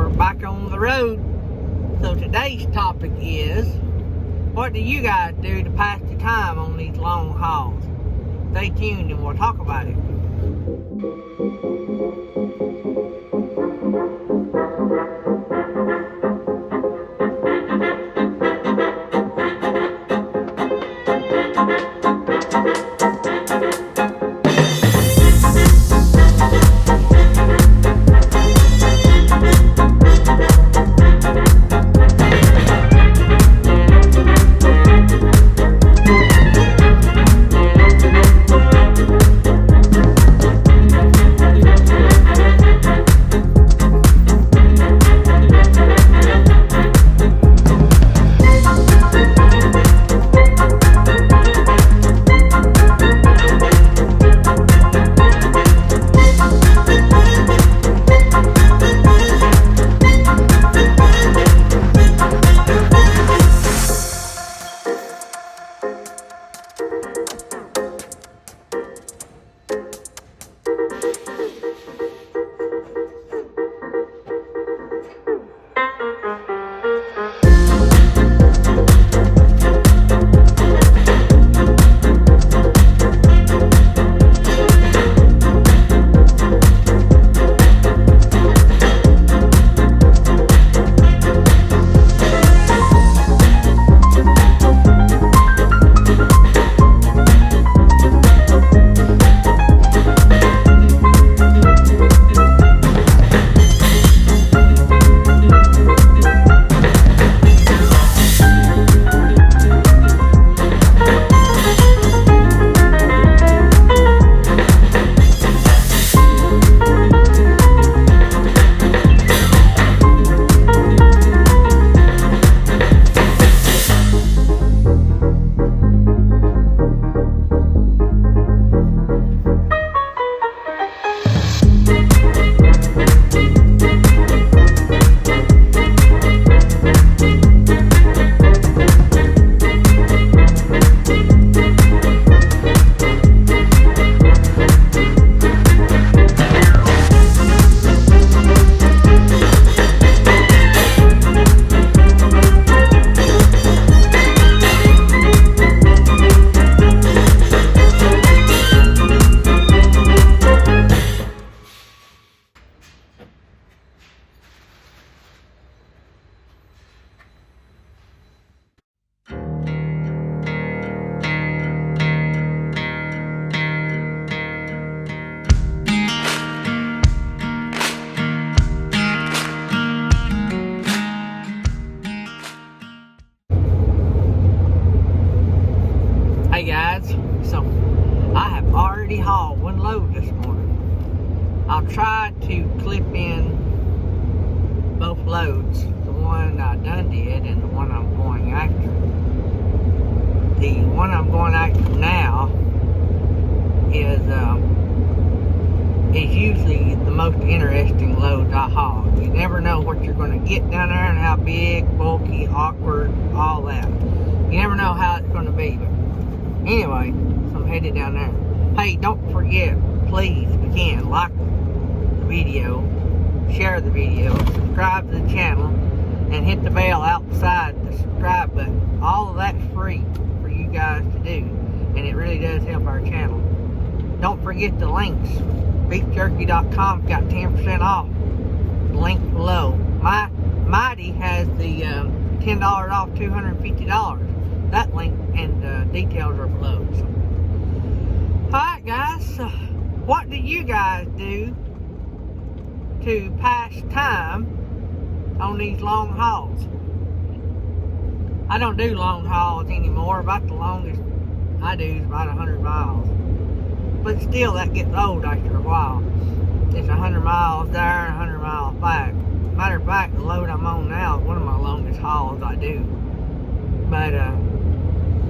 we're back on the road. So today's topic is, what do you guys do to pass the time on these long hauls? Stay tuned and we'll talk about it. Hey guys, so I have already hauled one load this morning. I'll try to clip in both loads, the one I done did and the one I'm going after. The one I'm going after now is usually the most interesting loads I haul. You never know what you're going to get down there and how big, bulky, awkward, all that. You never know how it's going to be. But anyway, so I'm headed down there. Hey, don't forget, please, if you can, like the video, share the video, subscribe to the channel, and hit the bell outside the subscribe button. All of that's free for you guys to do, and it really does help our channel. Don't forget the links. BeefJerky.com got 10% off. The link below. Mytee has the $10 off $250. That link and details are below. So. Alright guys, so what do you guys do to pass time on these long hauls? I don't do long hauls anymore. About the longest I do is about 100 miles. But still, that gets old after a while. It's 100 miles there and 100 miles back. Matter of fact, the load I'm on now is one of my longest hauls I do. But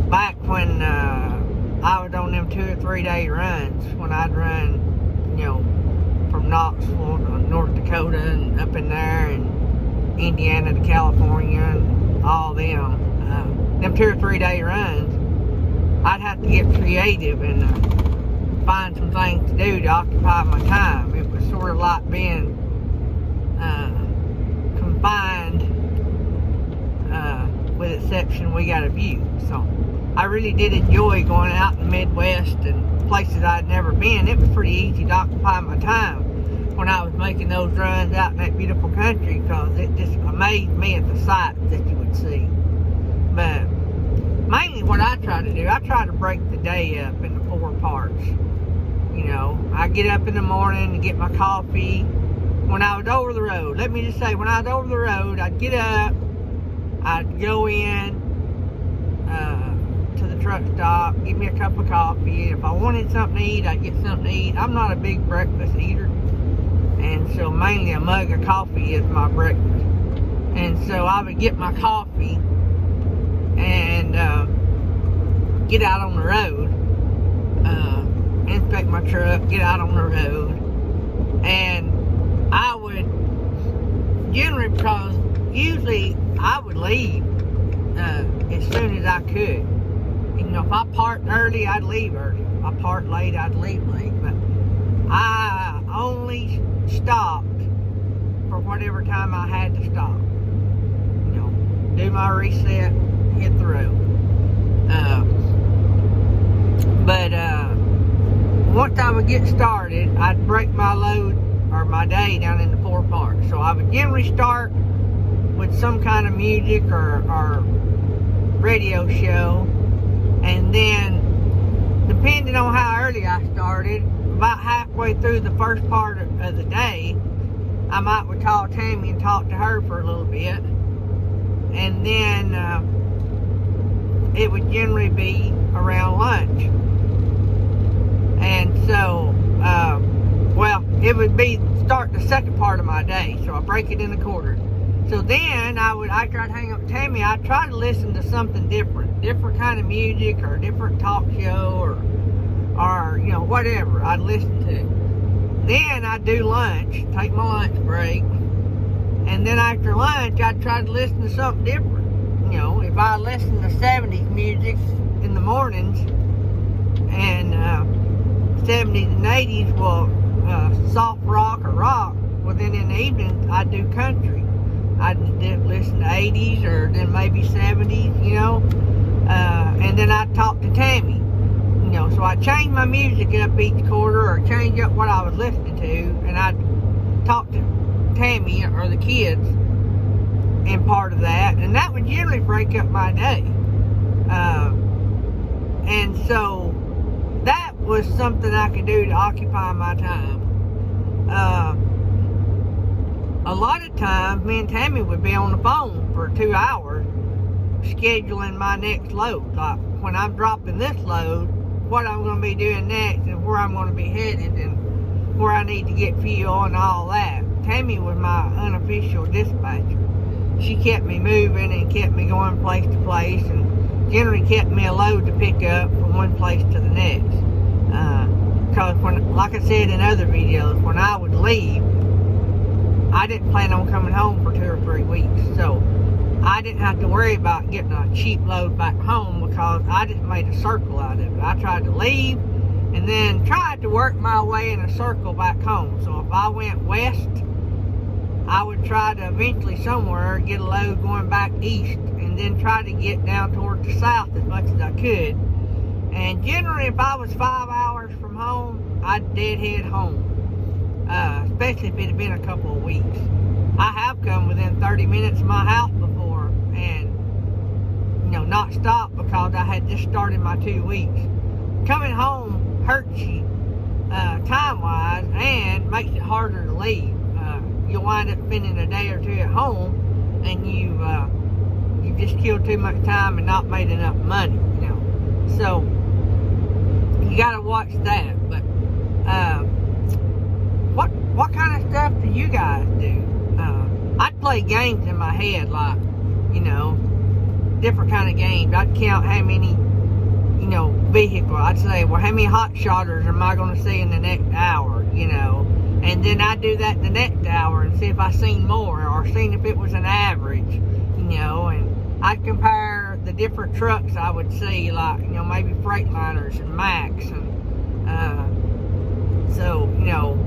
back when I was on them 2 or 3 day runs, when I'd run, you know, from Knoxville to North Dakota and up in there, and Indiana to California and all them 2 or 3 day runs, I'd have to get creative and find some things to do to occupy my time. It was sort of like being perception we got a view. So I really did enjoy going out in the Midwest and places I'd never been. It was pretty easy to occupy my time when I was making those runs out in that beautiful country, because it just amazed me at the sights that you would see. But mainly what I try to do, I try to break the day up into 4 parts. You know, I get up in the morning to get my coffee. When I was over the road, let me just say, when I was over the road, I'd get up, I'd go in to the truck stop, get me a cup of coffee. If I wanted something to eat, I'd get something to eat. I'm not a big breakfast eater, and so mainly a mug of coffee is my breakfast. And so I would get my coffee and get out on the road, inspect my truck, get out on the road, and I would generally, because usually I would leave as soon as I could. You know, if I parked early, I'd leave early. If I parked late, I'd leave late. But I only stopped for whatever time I had to stop. You know, do my reset, hit the road. But once I would get started, I'd break my load or my day down into 4 parts. So I would generally start with some kind of music or radio show, and then depending on how early I started, about halfway through the first part of the day, I would call Tammy and talk to her for a little bit, and then it would generally be around lunch. And so well, it would be start the second part of my day, so I break it into quarters. So then after I'd hang up with Tammy, I'd try to listen to something different kind of music, or a different talk show, or you know, whatever I'd listen to. Then I'd do lunch, take my lunch break, and then after lunch, I'd try to listen to something different. You know, if I listened to 70s music in the mornings, and 70s and 80s, well, soft rock or rock, well then in the evenings, I'd do country. I'd listen to 80s or then maybe 70s, you know, and then I'd talk to Tammy, you know, so I'd change my music up each quarter, or change up what I was listening to, and I'd talk to Tammy or the kids in part of that, and that would generally break up my day. And so that was something I could do to occupy my time. A lot of times, me and Tammy would be on the phone for 2 hours scheduling my next load. Like, when I'm dropping this load, what I'm going to be doing next, and where I'm going to be headed, and where I need to get fuel and all that. Tammy was my unofficial dispatcher. She kept me moving and kept me going place to place, and generally kept me a load to pick up from one place to the next. Because like I said in other videos, when I would leave, I didn't plan on coming home for 2 or 3 weeks. So I didn't have to worry about getting a cheap load back home, because I just made a circle out of it. I tried to leave and then tried to work my way in a circle back home. So if I went west, I would try to eventually somewhere get a load going back east, and then try to get down towards the south as much as I could. And generally, if I was 5 hours from home, I'd deadhead home, especially if it had been a couple of weeks. I have come within 30 minutes of my house before, and you know, not stopped because I had just started my 2 weeks. Coming home hurts you time-wise, and makes it harder to leave. You'll wind up spending a day or two at home, and you've just killed too much time and not made enough money, you know. So you gotta watch that. But what kind of stuff do you guys do? I'd play games in my head, like, you know, different kind of games. I'd count how many, you know, vehicles. I'd say, well, how many Hotshotters am I going to see in the next hour, you know? And then I'd do that the next hour and see if I seen more, or seen if it was an average, you know. And I'd compare the different trucks I would see, like, you know, maybe Freightliners and Max, and so, you know,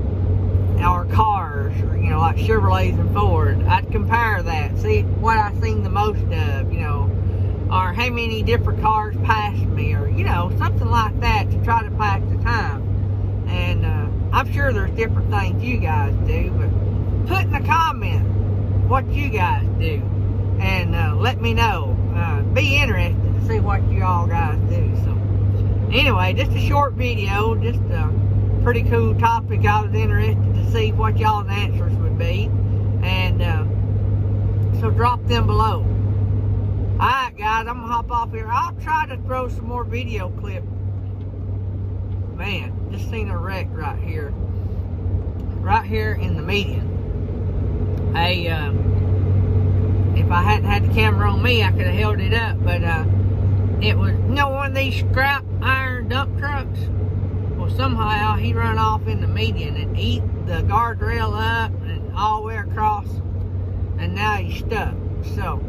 or cars, or, you know, like Chevrolets and Ford. I'd compare that, see what I seen the most of, you know. or how many different cars passed me, or you know, something like that to try to pass the time. And I'm sure there's different things you guys do, but put in the comment what you guys do, and let me know. Be interested to see what you all guys do. So anyway, just a short video, just a pretty cool topic. I was interested to see what y'all's answers would be, and so drop them below. Alright guys, I'm gonna hop off here. I'll try to throw some more video clips. Man, just seen a wreck right here in the median. Hey, if I hadn't had the camera on me, I could have held it up, but it was, you know, one of these scrap iron dump trucks. Well, somehow he run off in the median and eat the guardrail up and all the way across, and now he's stuck. So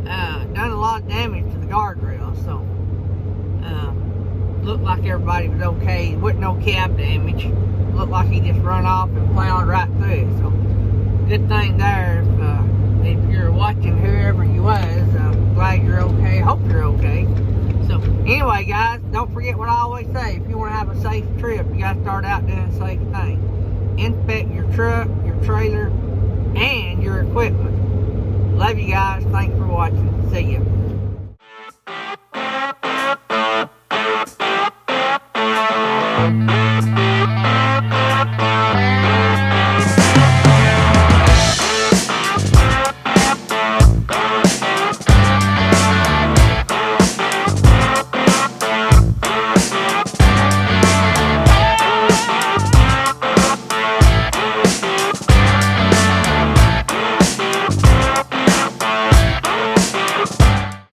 done a lot of damage to the guardrail. So looked like everybody was okay. Wasn't no cab damage. Looked like he just run off and plowed right through it. So good thing there. If you're watching, whoever you was, glad you're okay. Hope you're okay. So anyway guys, don't forget what I always say. If you want to have a safe trip, you got to start out doing safe things. Inspect your truck, your trailer, and your equipment. Love you guys. Thanks for watching. See ya.